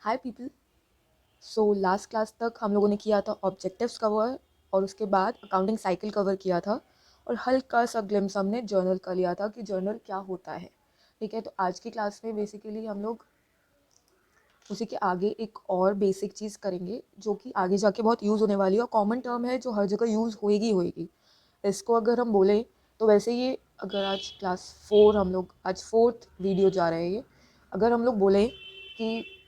हाय people. So last class तक हम लोगों ने किया था ऑब्जेक्टिव्स कवर और उसके बाद अकाउंटिंग साइकिल कवर किया था और हल्का सा ग्लिम्स हमने जर्नल का लिया था कि जर्नल क्या होता है। ठीक है, तो आज की क्लास में बेसिकली हम लोग उसी के आगे एक और बेसिक चीज़ करेंगे जो कि आगे जाके बहुत यूज़ होने वाली है और कॉमन टर्म है जो हर जगह यूज़ होएगी होएगी। इसको अगर हम बोलें तो वैसे ये अगर आज क्लास 4 हम लोग आज 4th वीडियो जा रहे हैं ये, अगर हम लोग बोलें कि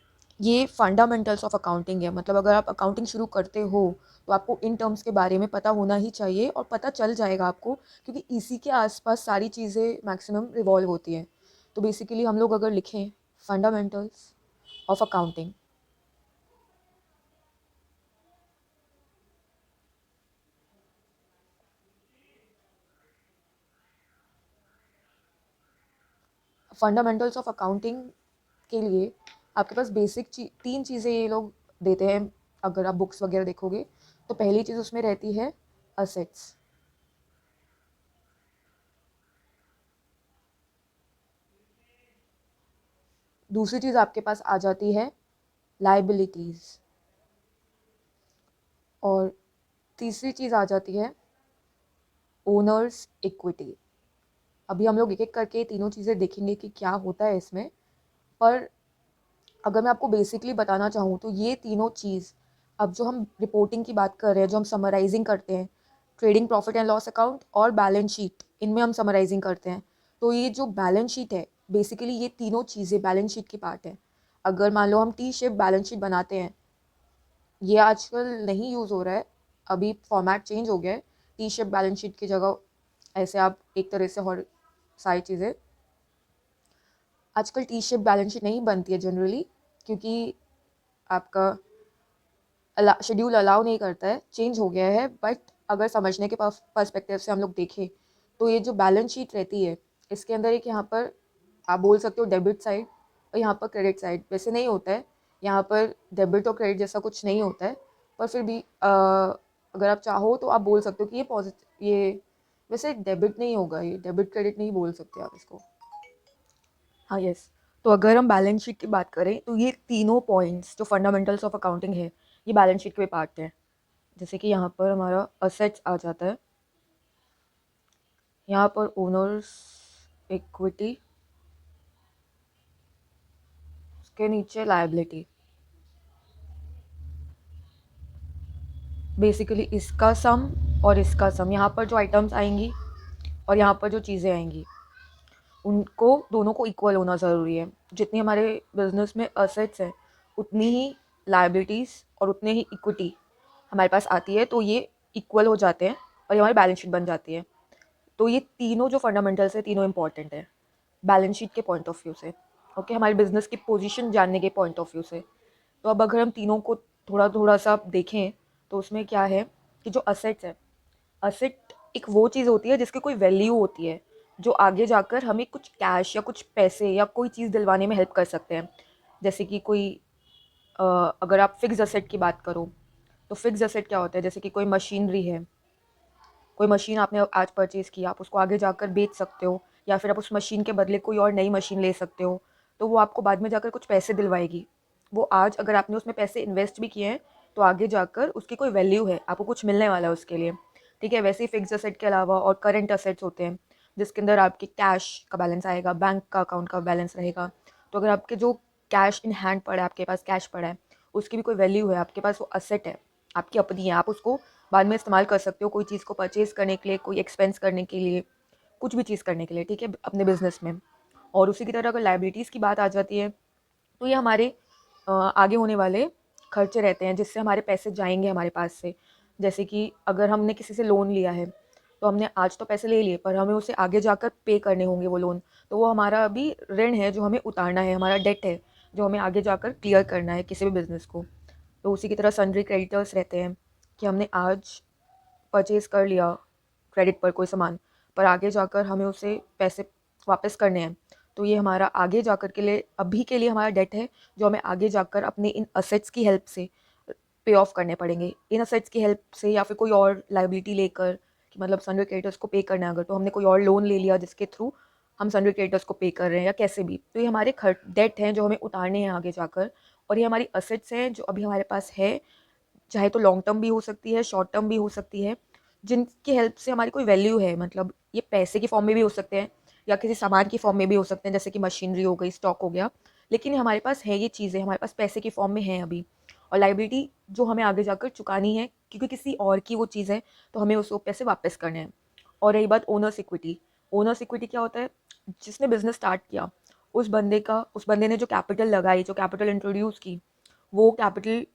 ये फंडामेंटल्स ऑफ अकाउंटिंग है, मतलब अगर आप अकाउंटिंग शुरू करते हो तो आपको इन टर्म्स के बारे में पता होना ही चाहिए और पता चल जाएगा आपको, क्योंकि इसी के आसपास सारी चीज़ें मैक्सिमम रिवॉल्व होती हैं। तो बेसिकली हम लोग अगर लिखें fundamentals of accounting, fundamentals of accounting के लिए आपके पास बेसिक तीन चीज़ें ये लोग देते हैं। अगर आप बुक्स वगैरह देखोगे तो पहली चीज़ उसमें रहती है असेट्स, दूसरी चीज़ आपके पास आ जाती है लाइबिलिटीज़ और तीसरी चीज़ आ जाती है ओनर्स इक्विटी। अभी हम लोग एक एक करके तीनों चीज़ें देखेंगे कि क्या होता है इसमें। पर अगर मैं आपको बेसिकली बताना चाहूँ तो ये तीनों चीज़, अब जो हम रिपोर्टिंग की बात कर रहे हैं, जो हम समराइजिंग करते हैं, trading profit and loss account और बैलेंस शीट, इनमें हम समराइजिंग करते हैं। तो ये जो बैलेंस शीट है बेसिकली ये तीनों चीज़ें बैलेंस शीट की पार्ट है। अगर मान लो हम टी शेप बैलेंस शीट बनाते हैं, ये आजकल नहीं यूज़ हो रहा है, अभी फॉर्मेट चेंज हो गया है। टी शेप बैलेंस शीट की जगह ऐसे आप एक तरह से और सारी चीज़ें, आजकल टी शेप बैलेंस शीट नहीं बनती है जनरली, क्योंकि आपका शेड्यूल अलाउ नहीं करता है, चेंज हो गया है। बट अगर समझने के पर्सपेक्टिव से हम लोग देखें तो ये जो बैलेंस शीट रहती है इसके अंदर एक यहाँ पर आप बोल सकते हो डेबिट साइड और यहाँ पर क्रेडिट साइड। वैसे नहीं होता है, यहाँ पर डेबिट और क्रेडिट जैसा कुछ नहीं होता है, पर फिर भी अगर आप चाहो तो आप बोल सकते हो कि ये पॉजिटिव, ये वैसे डेबिट नहीं होगा, ये डेबिट क्रेडिट नहीं बोल सकते आप इसको। हाँ यस। तो अगर हम बैलेंस शीट की बात करें तो ये तीनों पॉइंट्स जो फंडामेंटल्स ऑफ अकाउंटिंग है ये बैलेंस शीट के पार्ट हैं। जैसे कि यहाँ पर हमारा असेट्स आ जाता है, यहाँ पर ओनर्स इक्विटी, उसके नीचे लायबिलिटी। बेसिकली इसका सम और इसका सम, यहाँ पर जो आइटम्स आएंगी और यहाँ पर जो चीज़ें आएंगी उनको दोनों को इक्वल होना ज़रूरी है। जितनी हमारे बिजनेस में असेट्स है उतनी ही लायबिलिटीज़ और उतने ही इक्विटी हमारे पास आती है, तो ये इक्वल हो जाते हैं और ये हमारी बैलेंस शीट बन जाती है। तो ये तीनों जो फंडामेंटल्स है तीनों इंपॉर्टेंट है बैलेंस शीट के पॉइंट ऑफ व्यू से। ओके, हमारे बिजनेस की पोजीशन जानने के पॉइंट ऑफ व्यू से। तो अब अगर हम तीनों को थोड़ा थोड़ा सा देखें तो उसमें क्या है कि जो असेट्स है, असेट एक वो चीज़ होती है जिसकी कोई वैल्यू होती है, जो आगे जाकर हमें कुछ कैश या कुछ पैसे या कोई चीज़ दिलवाने में हेल्प कर सकते हैं। जैसे कि कोई अगर आप फिक्स असेट की बात करो तो फिक्स असेट क्या होता है, जैसे कि कोई मशीनरी है, कोई मशीन आपने आज परचेज़ की, आप उसको आगे जाकर बेच सकते हो या फिर आप उस मशीन के बदले कोई और नई मशीन ले सकते हो, तो वो आपको बाद में जाकर कुछ पैसे दिलवाएगी। वो आज अगर आपने उसमें पैसे इन्वेस्ट भी किए हैं तो आगे जाकर उसकी कोई वैल्यू है, आपको कुछ मिलने वाला है उसके लिए। ठीक है, वैसे ही फिक्स असेट के अलावा और करंट असेट्स होते हैं जिसके अंदर आपके कैश का बैलेंस आएगा, बैंक का अकाउंट का बैलेंस रहेगा। तो अगर आपके जो कैश इन हैंड पड़ा है, आपके पास कैश पड़ा है, उसकी भी कोई वैल्यू है, आपके पास वो असेट है, आपकी अपनी है, आप उसको बाद में इस्तेमाल कर सकते हो कोई चीज़ को परचेज़ करने के लिए, कोई एक्सपेंस करने के लिए, कुछ भी चीज़ करने के लिए। ठीक है, अपने बिजनेस में। और उसी की तरह अगर लाइबिलिटीज़ की बात आ जाती है तो ये हमारे आगे होने वाले खर्चे रहते हैं जिससे हमारे पैसे जाएंगे हमारे पास से। जैसे कि अगर हमने किसी से लोन लिया है तो हमने आज तो पैसे ले लिए पर हमें उसे आगे जाकर पे करने होंगे वो लोन, तो वो हमारा अभी ऋण है जो हमें उतारना है, हमारा डेट है जो हमें आगे जाकर क्लियर करना है किसी भी बिज़नेस को। तो उसी की तरह सन्ड्री क्रेडिटर्स रहते हैं कि हमने आज परचेज़ कर लिया क्रेडिट पर कोई सामान, पर आगे जाकर हमें उसे पैसे वापस करने हैं, तो ये हमारा आगे जाकर के लिए, अभी के लिए हमारा डेट है जो हमें आगे जाकर अपने इन असेट्स की हेल्प से पे ऑफ करने पड़ेंगे। इन असेट्स की हेल्प से या फिर कोई और लाइबिलिटी लेकर, कि मतलब सन्ड्री क्रेडिटर्स को पे करना है अगर, तो हमने कोई और लोन ले लिया जिसके थ्रू हम सन्ड्री क्रेडिटर्स को पे कर रहे हैं या कैसे भी, तो ये हमारे डेट हैं जो हमें उतारने हैं आगे जाकर, और ये हमारी असेट्स हैं जो अभी हमारे पास है, चाहे तो लॉन्ग टर्म भी हो सकती है, शॉर्ट टर्म भी हो सकती है, जिनकी हेल्प से हमारी कोई वैल्यू है। मतलब ये पैसे की फॉर्म में भी हो सकते हैं या किसी सामान की फॉर्म में भी हो सकते हैं, जैसे कि मशीनरी हो गई, स्टॉक हो गया। लेकिन ये हमारे पास है, ये चीज़ें हमारे पास पैसे की फॉर्म में हैं अभी, और लाइबिलिटी जो हमें आगे जाकर चुकानी है क्योंकि किसी और की वो चीज़ है, तो हमें उसको पैसे वापस करने हैं। और रही बात ओनर्स इक्विटी, ओनर्स इक्विटी क्या होता है? जिसने बिजनेस स्टार्ट किया उस बंदे ने जो कैपिटल लगाई, जो कैपिटल इंट्रोड्यूस की, वो कैपिटल,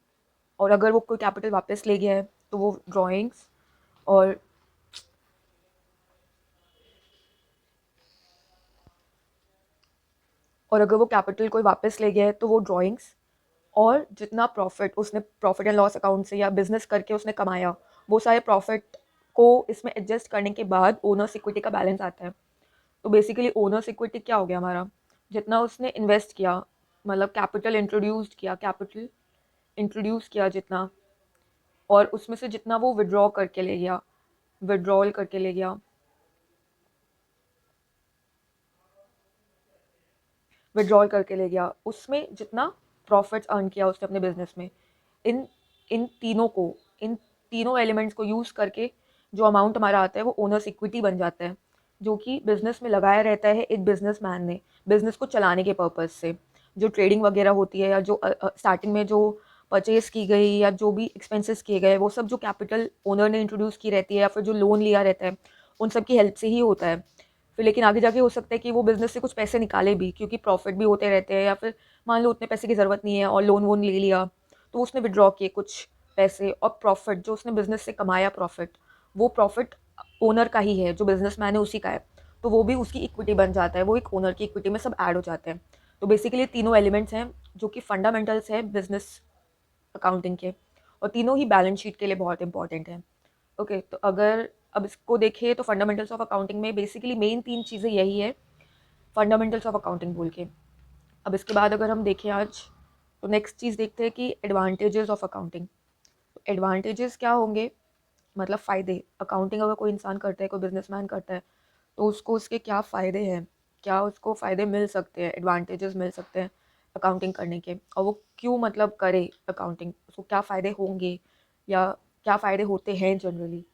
और अगर वो कोई कैपिटल वापस ले गया है तो वो ड्राइंग्स, और अगर वो कैपिटल कोई वापस ले गया है तो वो ड्राइंग्स, और जितना प्रॉफिट उसने प्रॉफिट एंड लॉस अकाउंट से या बिजनेस करके उसने कमाया, वो सारे प्रॉफिट को इसमें एडजस्ट करने के बाद ओनर्स इक्विटी का बैलेंस आता है। तो बेसिकली ओनर्स इक्विटी क्या हो गया हमारा? जितना उसने इन्वेस्ट किया, मतलब कैपिटल इंट्रोड्यूस किया जितना, और उसमें से जितना वो विड्रॉल करके ले गया, उसमें जितना प्रॉफिट्स अर्न किया उसने अपने बिजनेस में, इन इन तीनों को इन तीनों एलिमेंट्स को यूज़ करके जो अमाउंट हमारा आता है वो ओनर्स इक्विटी बन जाता है, जो कि बिजनेस में लगाया रहता है एक बिजनेसमैन ने बिजनेस को चलाने के पर्पज़ से। जो ट्रेडिंग वगैरह होती है, या जो स्टार्टिंग में जो परचेज की गई या जो भी एक्सपेंसेस किए गए, वो सब जो कैपिटल ओनर ने इंट्रोड्यूस की रहती है या फिर जो लोन लिया रहता है, उन सब की हेल्प से ही होता है। फिर लेकिन आगे जाके हो सकता है कि वो बिज़नेस से कुछ पैसे निकाले भी, क्योंकि प्रॉफिट भी होते रहते हैं, या फिर मान लो उतने पैसे की ज़रूरत नहीं है और लोन वोन ले लिया, तो उसने विड्रॉ किए कुछ पैसे, और प्रॉफिट जो उसने बिज़नेस से कमाया प्रॉफिट, वो प्रॉफिट ओनर का ही है, जो बिज़नेसमैन है उसी का है, तो वो भी उसकी इक्विटी बन जाता है, वो एक ओनर की इक्विटी में सब ऐड हो जाते हैं। तो बेसिकली तीनों एलिमेंट्स हैं जो कि फंडामेंटल्स हैं बिजनेस अकाउंटिंग के, और तीनों ही बैलेंस शीट के लिए बहुत इंपॉर्टेंट हैं। ओके, तो अगर अब इसको देखें तो फंडामेंटल्स ऑफ अकाउंटिंग में बेसिकली मेन 3 चीज़ें यही है, फंडामेंटल्स ऑफ अकाउंटिंग बोल के। अब इसके बाद अगर हम देखें आज, तो नेक्स्ट चीज़ देखते हैं कि एडवांटेजेस ऑफ अकाउंटिंग। तो एडवांटेजेस क्या होंगे? मतलब फ़ायदे, अकाउंटिंग अगर कोई इंसान करता है, कोई बिजनेसमैन करता है, तो उसको उसके क्या फ़ायदे हैं, क्या उसको फ़ायदे मिल सकते हैं, एडवांटेजेस मिल सकते हैं अकाउंटिंग करने के, और वो क्यों मतलब करे अकाउंटिंग, उसको क्या फ़ायदे होंगे या क्या फ़ायदे होते हैं जनरली,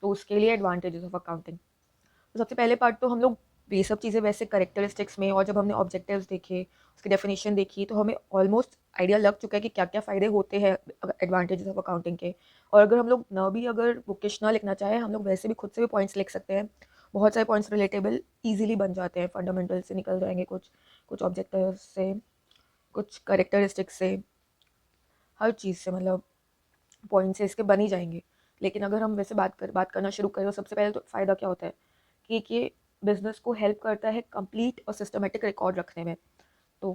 तो उसके लिए एडवांटेजेस ऑफ अकाउंटिंग। तो सबसे पहले पार्ट तो हम लोग ये सब चीज़ें वैसे करेक्टरिस्टिक्स में, और जब हमने ऑब्जेक्टिव्स देखे, उसकी डेफिनेशन देखी, तो हमें ऑलमोस्ट आइडिया लग चुका है कि क्या क्या फ़ायदे होते हैं एडवांटेजेस ऑफ अकाउंटिंग के। और अगर हम लोग ना भी अगर बुकिश ना लिखना चाहें, हम लोग वैसे भी खुद से भी पॉइंट्स लिख सकते हैं। बहुत सारे पॉइंट्स रिलेटेबल ईजिली बन जाते हैं, फंडामेंटल से निकल जाएंगे, कुछ कुछ ऑब्जेक्टिव से, कुछ करेक्टरिस्टिक्स से, हर चीज़ से, मतलब पॉइंट से इसके बन ही जाएंगे। लेकिन अगर हम वैसे बात करना शुरू करें, तो सबसे पहले तो फ़ायदा क्या होता है कि ये बिज़नेस को हेल्प करता है कंप्लीट और सिस्टमेटिक रिकॉर्ड रखने में। तो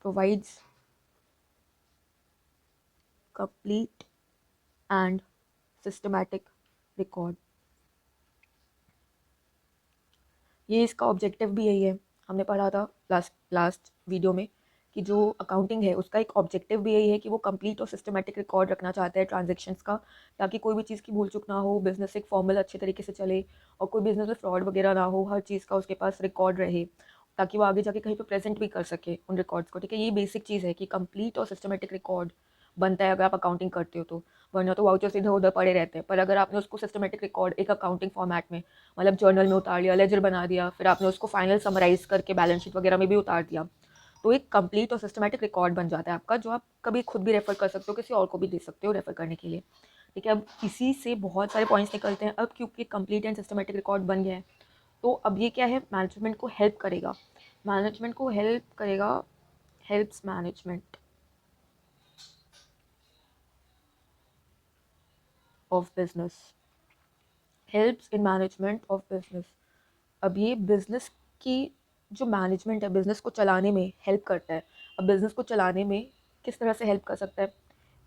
provides complete and systematic record, ये इसका ऑब्जेक्टिव भी यही है। हमने पढ़ा था लास्ट वीडियो में कि जो अकाउंटिंग है उसका एक ऑब्जेक्टिव भी यही है कि वो कंप्लीट और सिस्टमेटिक रिकॉर्ड रखना चाहता है ट्रांजैक्शंस का, ताकि कोई भी चीज़ की भूल चूक ना हो, बिजनेस एक फॉर्मल अच्छे तरीके से चले, और कोई बिजनेस में फ्रॉड वगैरह ना हो, हर चीज़ का उसके पास रिकॉर्ड रहे, ताकि वो आगे जाके कहीं पर प्रेजेंट भी कर सके उन रिकॉर्ड्स को। ठीक है, ये बेसिक चीज़ है कि कंप्लीट और सिस्टमेटिक रिकॉर्ड बनता है अगर आप अकाउंटिंग करते हो तो, वरना तो वाउचर्स इधर उधर पड़े रहते हैं। पर अगर आपने उसको सिस्टमेटिक रिकॉर्ड एक अकाउंटिंग फॉर्मेट में, मतलब जर्नल में उतार लिया, लेजर बना दिया, फिर आपने उसको फाइनल समराइज करके बैलेंस शीट वगैरह में भी उतार दिया, तो एक कंप्लीट और सिस्टमेटिक रिकॉर्ड बन जाता है आपका, जो आप कभी खुद भी रेफर कर सकते हो, किसी और को भी दे सकते हो रेफर करने के लिए। ठीक है, अब इसी से बहुत सारे पॉइंट्स निकलते हैं। अब क्योंकि कंप्लीट एंड सिस्टमेटिक रिकॉर्ड बन गया है, तो अब ये क्या है, मैनेजमेंट को हेल्प करेगा, helps management of business, helps in management of business. अब ये बिज़नेस की जो मैनेजमेंट है, बिज़नेस को चलाने में हेल्प करता है। अब बिज़नेस को चलाने में किस तरह से हेल्प कर सकता है?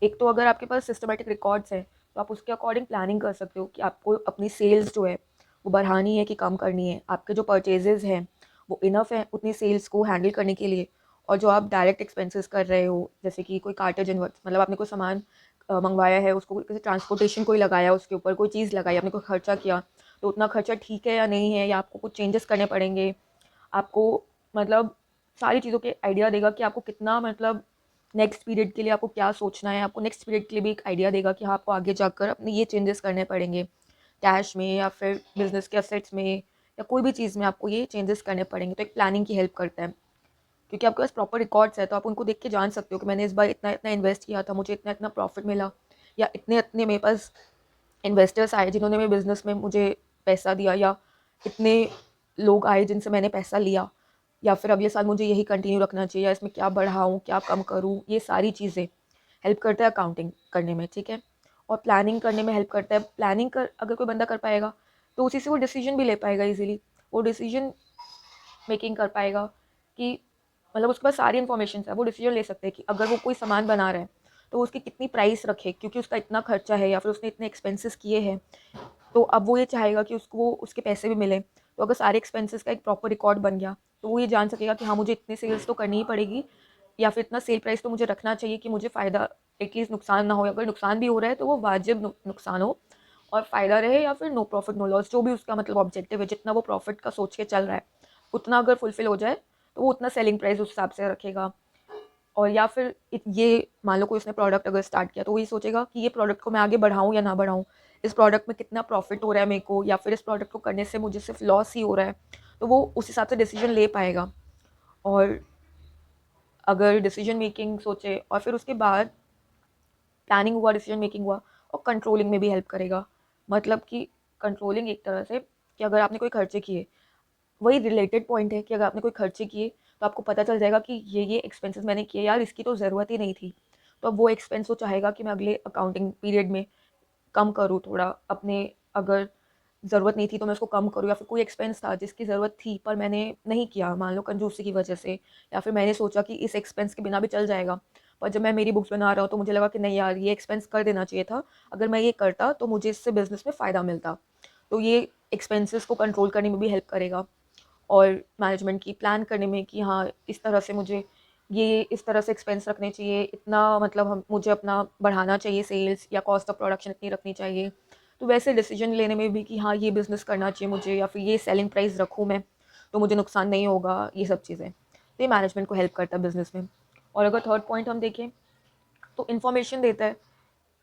एक तो अगर आपके पास सिस्टमेटिक रिकॉर्ड्स हैं, तो आप उसके अकॉर्डिंग प्लानिंग कर सकते हो कि आपको अपनी सेल्स जो है वो बढ़ानी है कि कम करनी है, आपके जो परचेजेज़ हैं वो इनफ है उतनी सेल्स को हैंडल करने के लिए, और जो आप डायरेक्ट एक्सपेंसेस कर रहे हो, जैसे कि कोई कार्टेज इनवर्ट्स, मतलब आपने कोई सामान मंगवाया है, उसको किसी ट्रांसपोर्टेशन कोई लगाया, उसके ऊपर कोई चीज़ लगाई, आपने कोई खर्चा किया, तो उतना खर्चा ठीक है या नहीं है, या आपको कुछ चेंजेस करने पड़ेंगे, आपको मतलब सारी चीज़ों के आइडिया देगा कि आपको कितना मतलब नेक्स्ट पीरियड के लिए आपको क्या सोचना है, आपको नेक्स्ट पीरियड के लिए भी एक आइडिया देगा कि हाँ आपको आगे जाकर अपने ये चेंजेस करने पड़ेंगे, कैश में या फिर बिजनेस के असेट्स में या कोई भी चीज़ में आपको ये चेंजेस करने पड़ेंगे। तो एक प्लानिंग की हेल्प करता है, क्योंकि आपके पास प्रॉपर रिकॉर्ड्स है तो आप उनको देख के जान सकते हो कि मैंने इस बार इतना इतना इन्वेस्ट किया था, मुझे इतना इतना प्रॉफिट मिला, या इतने इतने मेरे पास इन्वेस्टर्स आए जिन्होंने मेरे बिजनेस में मुझे पैसा दिया, या इतने लोग आए जिनसे मैंने पैसा लिया, या फिर अगले साल मुझे यही कंटिन्यू रखना चाहिए, या इसमें क्या बढ़ाऊँ क्या कम करूँ। ये सारी चीज़ें हेल्प करता है अकाउंटिंग करने में, ठीक है। और प्लानिंग करने में हेल्प करता है। प्लानिंग कर अगर कोई बंदा कर पाएगा तो उसी से वो डिसीजन भी ले पाएगा इजीली। वो डिसीजन मेकिंग कर पाएगा कि मतलब उसके पास सारी इन्फॉर्मेशन है, वो डिसीजन ले सकते हैं कि अगर वो कोई सामान बना रहा है तो उसकी कितनी प्राइस रखे, क्योंकि उसका इतना खर्चा है या फिर उसने इतने एक्सपेंसेस किए हैं। तो अब वो ये चाहेगा कि उसको उसके पैसे भी मिले। तो अगर सारे एक्सपेंसेस का एक प्रॉपर रिकॉर्ड बन गया तो वो ये जान सकेगा कि हाँ मुझे इतनी सेल्स तो करनी ही पड़ेगी, या फिर इतना सेल प्राइस तो मुझे रखना चाहिए कि मुझे फ़ायदा एटलीस्ट नुकसान ना हो। अगर नुकसान भी हो रहा है तो वो वाजिब नुकसान हो, और फ़ायदा रहे या फिर नो प्रॉफिट नो लॉस, जो भी उसका मतलब ऑब्जेक्टिव है, जितना वो प्रॉफिट का सोच के चल रहा है उतना अगर फुलफिल हो जाए तो वो उतना सेलिंग प्राइस उस हिसाब से रखेगा। और या फिर ये मान लो कोई उसने प्रोडक्ट अगर स्टार्ट किया तो वही सोचेगा कि ये प्रोडक्ट को मैं आगे बढ़ाऊँ या ना बढ़ाऊँ, इस प्रोडक्ट में कितना प्रॉफिट हो रहा है मेरे को, या फिर इस प्रोडक्ट को करने से मुझे सिर्फ लॉस ही हो रहा है। तो वो उस हिसाब से डिसीजन ले पाएगा। और अगर डिसीजन मेकिंग सोचे और फिर उसके बाद प्लानिंग हुआ, डिसीजन मेकिंग हुआ, और कंट्रोलिंग में भी हेल्प करेगा। मतलब कि कंट्रोलिंग एक तरह से कि अगर आपने कोई खर्चे किए, वही रिलेटेड पॉइंट है कि अगर आपने कोई खर्चे किए तो आपको पता चल जाएगा कि ये एक्सपेंसेस मैंने किए, यार इसकी तो ज़रूरत ही नहीं थी। तो अब वो एक्सपेंस वो चाहेगा कि मैं अगले अकाउंटिंग पीरियड में कम करूँ थोड़ा अपने, अगर ज़रूरत नहीं थी तो मैं उसको कम करूँ, या फिर कोई एक्सपेंस था जिसकी ज़रूरत थी पर मैंने नहीं किया, मान लो कंजूसी की वजह से, या फिर मैंने सोचा कि इस एक्सपेंस के बिना भी चल जाएगा, पर जब मैं मेरी बुक्स बना रहा हूँ तो मुझे लगा कि नहीं यार ये एक्सपेंस कर देना चाहिए था, अगर मैं ये करता तो मुझे इससे बिज़नेस में फ़ायदा मिलता। तो ये एक्सपेंसेस को कंट्रोल करने में भी हेल्प करेगा, और मैनेजमेंट की प्लान करने में कि हाँ इस तरह से मुझे ये इस तरह से एक्सपेंस रखने चाहिए, इतना मतलब हम मुझे अपना बढ़ाना चाहिए सेल्स, या कॉस्ट ऑफ प्रोडक्शन इतनी रखनी चाहिए। तो वैसे डिसीजन लेने में भी कि हाँ ये बिज़नेस करना चाहिए मुझे, या फिर ये सेलिंग प्राइस रखूँ मैं तो मुझे नुकसान नहीं होगा, ये सब चीज़ें। तो ये मैनेजमेंट को हेल्प करता है बिज़नेस में। और अगर थर्ड पॉइंट हम देखें तो इन्फॉर्मेशन देता है।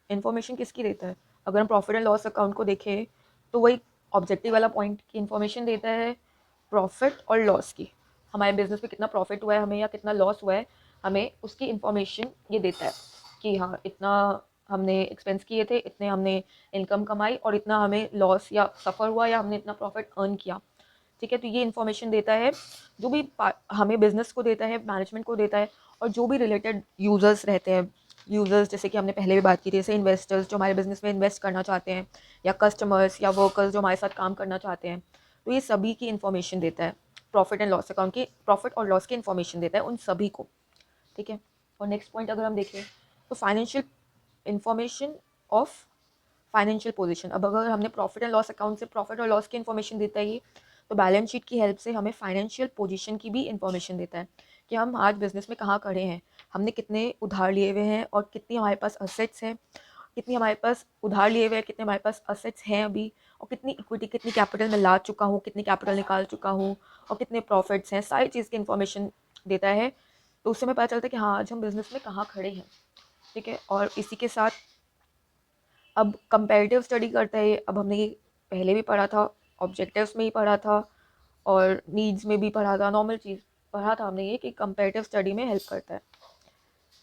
इन्फॉर्मेशन किसकी देता है? अगर हम प्रॉफिट एंड लॉस अकाउंट को देखें तो वही ऑब्जेक्टिव वाला पॉइंट की इन्फॉर्मेशन देता है प्रॉफिट और लॉस की। हमारे बिजनेस में कितना प्रॉफिट हुआ है हमें, या कितना लॉस हुआ है हमें, उसकी इन्फॉर्मेशन ये देता है कि हाँ इतना हमने एक्सपेंस किए थे, इतने हमने इनकम कमाई, और इतना हमें लॉस या सफ़र हुआ, या हमने इतना प्रॉफिट अर्न किया। ठीक है, तो ये इन्फॉर्मेशन देता है जो भी हमें बिजनेस को देता है, मैनेजमेंट को देता है, और जो भी रिलेटेड यूज़र्स रहते हैं। यूज़र्स जैसे कि हमने पहले भी बात की थी, जैसे इन्वेस्टर्स जो हमारे बिजनेस में इन्वेस्ट करना चाहते हैं, या कस्टमर्स या वर्कर्स जो हमारे साथ काम करना चाहते हैं, तो ये सभी की इन्फॉर्मेशन देता है। प्रॉफिट एंड लॉस अकाउंट की प्रॉफिट और लॉस की इन्फॉर्मेशन देता है उन सभी को। ठीक है। और नेक्स्ट पॉइंट अगर हम देखें तो financial information of financial position. अब अगर हमने प्रॉफिट एंड लॉस अकाउंट से प्रॉफिट और लॉस की इन्फॉर्मेशन देता है ये, तो बैलेंस शीट की हेल्प से हमें फाइनेंशियल पोजीशन की भी इन्फॉर्मेशन देता है कि हम आज बिजनेस में कहाँ खड़े हैं, हमने कितने उधार लिए हुए हैं, और कितनी हमारे पास असेट्स हैं, कितनी हमारे पास उधार लिए हुए हैं, कितने हमारे पास असेट्स हैं अभी, और कितनी इक्विटी कितनी कैपिटल में ला चुका हूँ, कितनी कैपिटल निकाल चुका हूँ, और कितने प्रॉफिट्स हैं, सारी चीज़ की इन्फॉर्मेशन देता है। तो उससे हमें पता चलता है कि हाँ आज हम बिज़नेस में कहाँ खड़े हैं। ठीक है। और इसी के साथ अब कंपैरेटिव स्टडी करता है। अब हमने ये पहले भी पढ़ा था, ऑब्जेक्टिव्स में ही पढ़ा था, और नीड्स में भी पढ़ा था, नॉर्मल चीज़ पढ़ा था हमने ये कि कंपैरेटिव स्टडी में हेल्प करता है।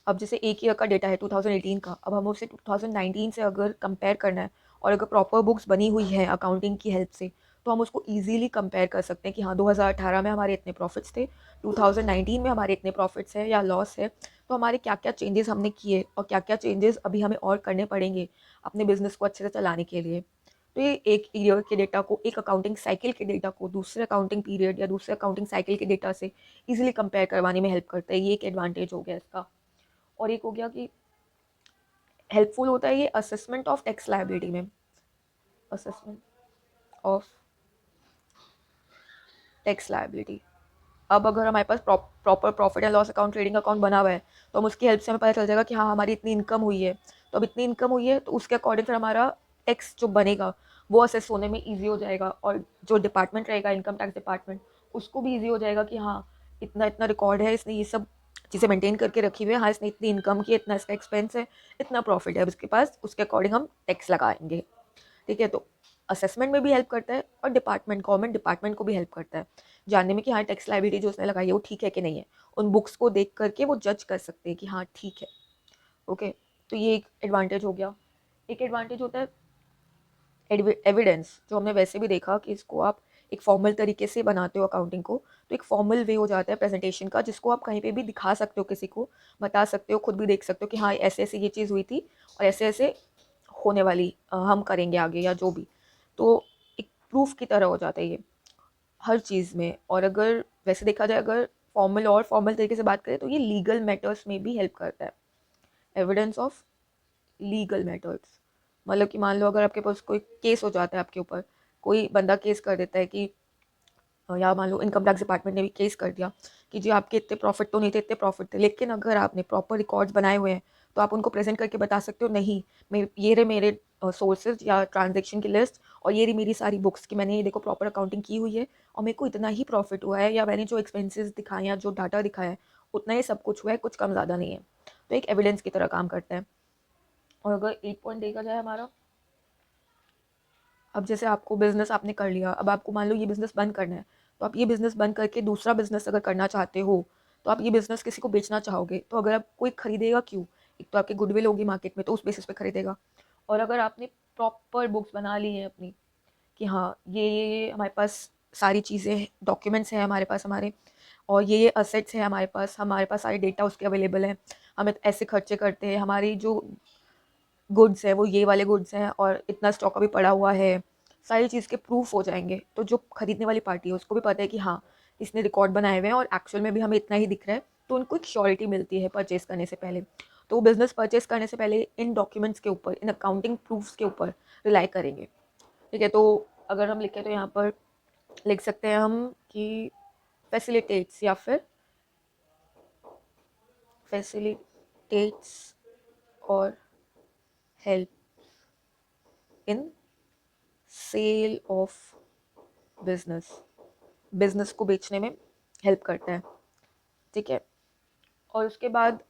अब जैसे एक ईयर का डेटा है 2018 का, अब हमें उसे 2019 से अगर कंपेयर करना है, और अगर प्रॉपर बुक्स बनी हुई है अकाउंटिंग की हेल्प से, तो हम उसको ईजिली कंपेयर कर सकते हैं कि हाँ 2018 में हमारे इतने प्रॉफिट्स थे, 2019 में हमारे इतने प्रॉफिट्स हैं या लॉस है, तो हमारे क्या क्या चेंजेस हमने किए और क्या क्या चेंजेस अभी हमें और करने पड़ेंगे अपने बिजनेस को अच्छे से चलाने के लिए। तो ये एक ईयर के डेटा को, एक अकाउंटिंग साइकिल के डेटा को दूसरे अकाउंटिंग पीरियड या दूसरे अकाउंटिंग साइकिल के डेटा से ईजिली कंपेयर करवाने में हेल्प करता है। ये एक एडवांटेज हो गया इसका। और एक हो गया कि हेल्पफुल होता है ये असेसमेंट ऑफ टैक्स लायबिलिटी में। Assessment of tax liability. अब अगर हमारे पास proper profit and loss account, trading account बना हुआ है, तो हम उसकी हेल्प से हमें पता चल जाएगा कि हाँ हमारी इतनी इनकम हुई है। तो अब इतनी इनकम हुई है तो उसके अकॉर्डिंग फिर हमारा टैक्स जो बनेगा वो असेस होने में ईजी हो जाएगा, और जो डिपार्टमेंट रहेगा इनकम टैक्स डिपार्टमेंट, उसको भी ईजी हो जाएगा कि हाँ इतना इतना रिकॉर्ड है, इसने ये सब चीज़ें मेंटेन करके रखी हुई है। हाँ, इसने इतनी इनकम की, इतना इसका एक्सपेंस है, इतना प्रॉफिट है अब इसके पास, उसके अकॉर्डिंग हम टैक्स लगाएंगे। ठीक है, तो असेसमेंट में भी हेल्प करता है और डिपार्टमेंट, गवर्नमेंट डिपार्टमेंट को भी हेल्प करता है जानने में कि हाँ टैक्स लायबिलिटी जो उसने लगाई है वो ठीक है कि नहीं है। उन बुक्स को देख करके वो जज कर सकते हैं कि हाँ ठीक है। ओके, तो ये एक एडवांटेज हो गया। एक एडवांटेज होता है एविडेंस, जो हमने वैसे भी देखा कि इसको आप एक फॉर्मल तरीके से बनाते हो अकाउंटिंग को, तो एक फॉर्मल वे हो जाता है प्रेजेंटेशन का, जिसको आप कहीं पे भी दिखा सकते हो, किसी को बता सकते हो, खुद भी देख सकते हो कि हाँ ऐसे ऐसे ये चीज़ हुई थी और ऐसे ऐसे होने वाली हम करेंगे आगे या जो भी। तो एक प्रूफ की तरह हो जाता है ये हर चीज़ में। और अगर वैसे देखा जाए, अगर फॉर्मल और फॉर्मल तरीके से बात करें तो ये लीगल मैटर्स में भी हेल्प करता है, एविडेंस ऑफ लीगल मैटर्स। मतलब कि मान लो अगर आपके पास कोई केस हो जाता है, आपके ऊपर कोई बंदा केस कर देता है कि या मान लो इनकम टैक्स डिपार्टमेंट ने भी केस कर दिया कि जी आपके इतने प्रॉफिट तो नहीं थे, इतने प्रॉफिट थे, लेकिन अगर आपने प्रॉपर रिकॉर्ड्स बनाए हुए हैं तो आप उनको प्रेजेंट करके बता सकते हो नहीं, ये रहे मेरे सोर्सेज या ट्रांजेक्शन की लिस्ट, और ये रही मेरी सारी बुक्स की मैंने ये देखो प्रॉपर अकाउंटिंग की हुई है और मेरे को इतना ही प्रॉफिट हुआ है, या मैंने जो एक्सपेंसेस दिखाए या जो डाटा दिखाया है उतना ही सब कुछ हुआ है, कुछ कम ज़्यादा नहीं है। तो एक एविडेंस की तरह काम करता है। और अगर 8 पॉइंट देखा जाए हमारा, अब जैसे आपको बिज़नेस आपने कर लिया, अब आपको मान लो ये बिज़नेस बंद करना है, तो आप ये बिज़नेस बंद करके दूसरा बिज़नेस अगर करना चाहते हो, तो आप ये बिज़नेस किसी को बेचना चाहोगे, तो अगर आप कोई खरीदेगा क्यों, एक तो आपकी गुडविल होगी मार्केट में, तो उस बेसिस पे खरीदेगा। और अगर आपने प्रॉपर बुक्स बना ली हैं अपनी कि हाँ ये हमारे पास सारी चीज़ें डॉक्यूमेंट्स हैं हमारे पास हमारे, और ये असेट्स हैं हमारे पास सारे डेटा उसके अवेलेबल हैं, हम ऐसे खर्चे करते हैं, हमारी जो गुड्स है वो ये वाले गुड्स हैं और इतना स्टॉक अभी पड़ा हुआ है, सारी चीज़ के प्रूफ हो जाएंगे। तो जो खरीदने वाली पार्टी है उसको भी पता है कि हाँ इसने रिकॉर्ड बनाए हुए हैं और एक्चुअल में भी हमें इतना ही दिख रहा है, तो उनको एक श्योरिटी मिलती है परचेस करने से पहले। तो वो बिज़नेस परचेस करने से पहले इन डॉक्यूमेंट्स के ऊपर, इन अकाउंटिंग प्रूफ्स के ऊपर रिलाई करेंगे। ठीक है, तो अगर हम लिखें तो यहाँ पर लिख सकते हैं हम कि फैसिलिटेट्स या फिर फैसिलिटेट्स और help in sale of business, business को बेचने में हेल्प करता है। ठीक है, और उसके बाद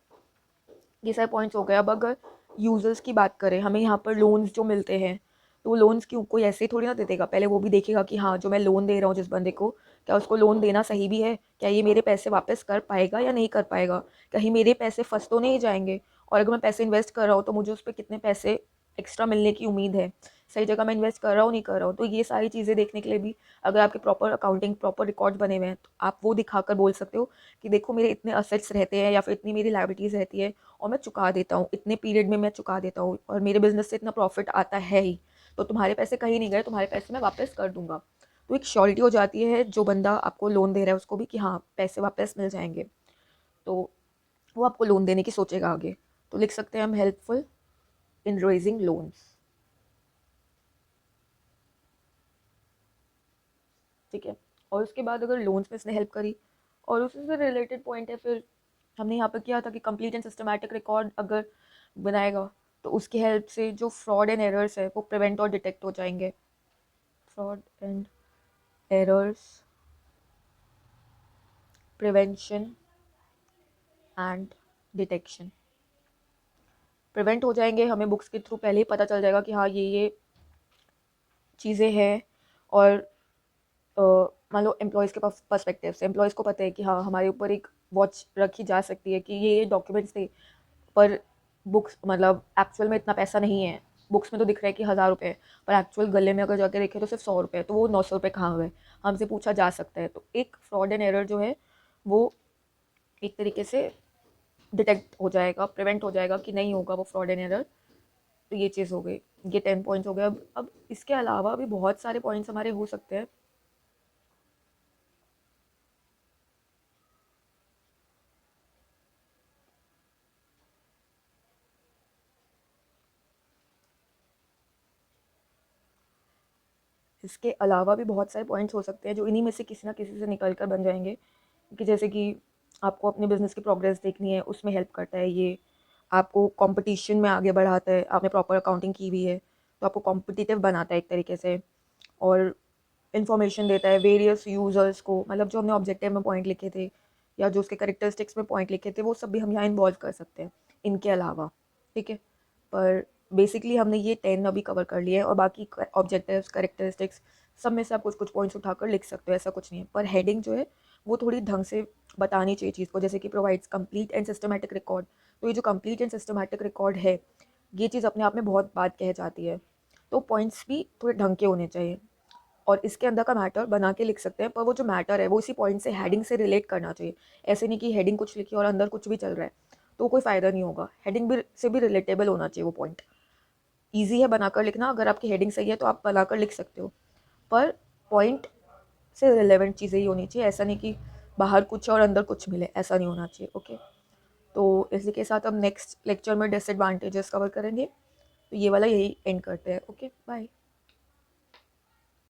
ये सारे पॉइंट्स हो गए। अब अगर यूजर्स की बात करें, हमें यहाँ पर लोन्स जो मिलते हैं, तो वो लोन्स क्यों कोई ऐसे ही थोड़ी ना दे देगा, पहले वो भी देखेगा कि हाँ जो मैं लोन दे रहा हूँ जिस बंदे को, क्या उसको लोन देना सही भी है, क्या ये मेरे पैसे वापस कर पाएगा या नहीं कर पाएगा, कहीं मेरे पैसे फंस तो नहीं जाएंगे, और अगर मैं पैसे इन्वेस्ट कर रहा हूँ तो मुझे उस पर कितने पैसे एक्स्ट्रा मिलने की उम्मीद है, सही जगह मैं इन्वेस्ट कर रहा हूँ नहीं कर रहा हूँ। तो ये सारी चीज़ें देखने के लिए भी अगर आपके प्रॉपर अकाउंटिंग प्रॉपर रिकॉर्ड बने हुए हैं, तो आप वो दिखाकर बोल सकते हो कि देखो मेरे इतने असेट्स रहते हैं या फिर इतनी मेरी लायबिलिटीज़ रहती है और मैं चुका देता हूँ, इतने पीरियड में मैं चुका देता हूँ और मेरे बिजनेस से इतना प्रॉफिट आता है ही, तो तुम्हारे पैसे कहीं नहीं गए, तुम्हारे पैसे मैं वापस कर दूंगा। तो एक श्योरिटी हो जाती है जो बंदा आपको लोन दे रहा है उसको भी कि हाँ पैसे वापस मिल जाएंगे, तो वो आपको लोन देने की सोचेगा आगे। तो लिख सकते हैं हम हेल्पफुल इन रेजिंग लोन्स। ठीक है, और उसके बाद अगर लोन्स में इसने हेल्प करी, और उससे से रिलेटेड पॉइंट है फिर हमने यहाँ पर किया था कि कंप्लीट एंड सिस्टमैटिक रिकॉर्ड अगर बनाएगा तो उसकी हेल्प से जो फ्रॉड एंड एरर्स है वो प्रिवेंट और डिटेक्ट हो जाएंगे। Fraud and errors prevention and detection prevent हो जाएंगे, हमें बुक्स के थ्रू पहले ही पता चल जाएगा कि हाँ ये चीज़ें हैं। और अ, मान लो एम्प्लॉयज़ के पर्सपेक्टिव से एम्प्लॉयज़ को पता है कि हाँ हमारे ऊपर एक वॉच रखी जा सकती है कि ये डॉक्यूमेंट्स थे, पर बुक्स मतलब एक्चुअल में इतना पैसा नहीं है, बुक्स में तो दिख रहा है कि 1000 रुपये, पर एक्चुअल गले में अगर जाके देखें तो सिर्फ 100 रुपये, तो वो 900 रुपये कहाँ हुए, हमसे पूछा जा सकता है। तो एक फ्रॉड एंड एरर जो है वो एक तरीके से डिटेक्ट हो जाएगा, प्रिवेंट हो जाएगा कि नहीं होगा वो फ्रॉड एंड एरर। तो ये चीज़ हो गई, ये 10 पॉइंट्स हो गए। अब इसके अलावा भी बहुत सारे पॉइंट्स हमारे हो सकते हैं। इसके अलावा भी बहुत सारे पॉइंट्स हो सकते हैं जो इन्हीं में से किसी ना किसी से निकल कर बन जाएंगे, कि जैसे कि आपको अपने बिजनेस की प्रोग्रेस देखनी है, उसमें हेल्प करता है ये, आपको कंपटीशन में आगे बढ़ाता है, आपने प्रॉपर अकाउंटिंग की हुई है तो आपको कॉम्पिटिटिव बनाता है एक तरीके से, और इन्फॉर्मेशन देता है वेरियस यूज़र्स को, मतलब जो हमने ऑब्जेक्टिव में पॉइंट लिखे थे या जो उसके करेक्टरिस्टिक्स में पॉइंट लिखे थे वो सब भी हम यहाँ इन्वॉल्व कर सकते हैं इनके अलावा, ठीक है। पर बेसिकली हमने ये 10 अभी कवर कर लिए हैं, और बाकी ऑब्जेक्टिव्स, करेक्टरिस्टिक्स सब में से आप कुछ कुछ पॉइंट्स उठाकर लिख सकते हो, ऐसा कुछ नहीं है। पर हेडिंग जो है वो थोड़ी ढंग से बतानी चाहिए चीज़ को, जैसे कि provides complete and systematic record. तो ये जो कंप्लीट एंड सिस्टमैटिक रिकॉर्ड है, ये चीज़ अपने आप में बहुत बात कह जाती है। तो पॉइंट्स भी थोड़े ढंग के होने चाहिए, और इसके अंदर का मैटर बना के लिख सकते हैं, पर वो जो मैटर है वो इसी पॉइंट से, हेडिंग से रिलेट करना चाहिए। ऐसे नहीं कि हेडिंग कुछ लिखी और अंदर कुछ भी चल रहा है, तो कोई फ़ायदा नहीं होगा। हेडिंग भी से भी रिलेटेबल होना चाहिए वो पॉइंट। ईजी है बनाकर लिखना, अगर आपकी हेडिंग सही है तो आप बनाकर लिख सकते हो, पर पॉइंट से रिलेवेंट चीज़ें ही होनी चाहिए। ऐसा नहीं कि बाहर कुछ और अंदर कुछ मिले, ऐसा नहीं होना चाहिए। ओके, तो इसी के साथ हम नेक्स्ट लेक्चर में डिसएडवांटेजेस कवर करेंगे। तो ये वाला यही एंड करते हैं। Okay, bye.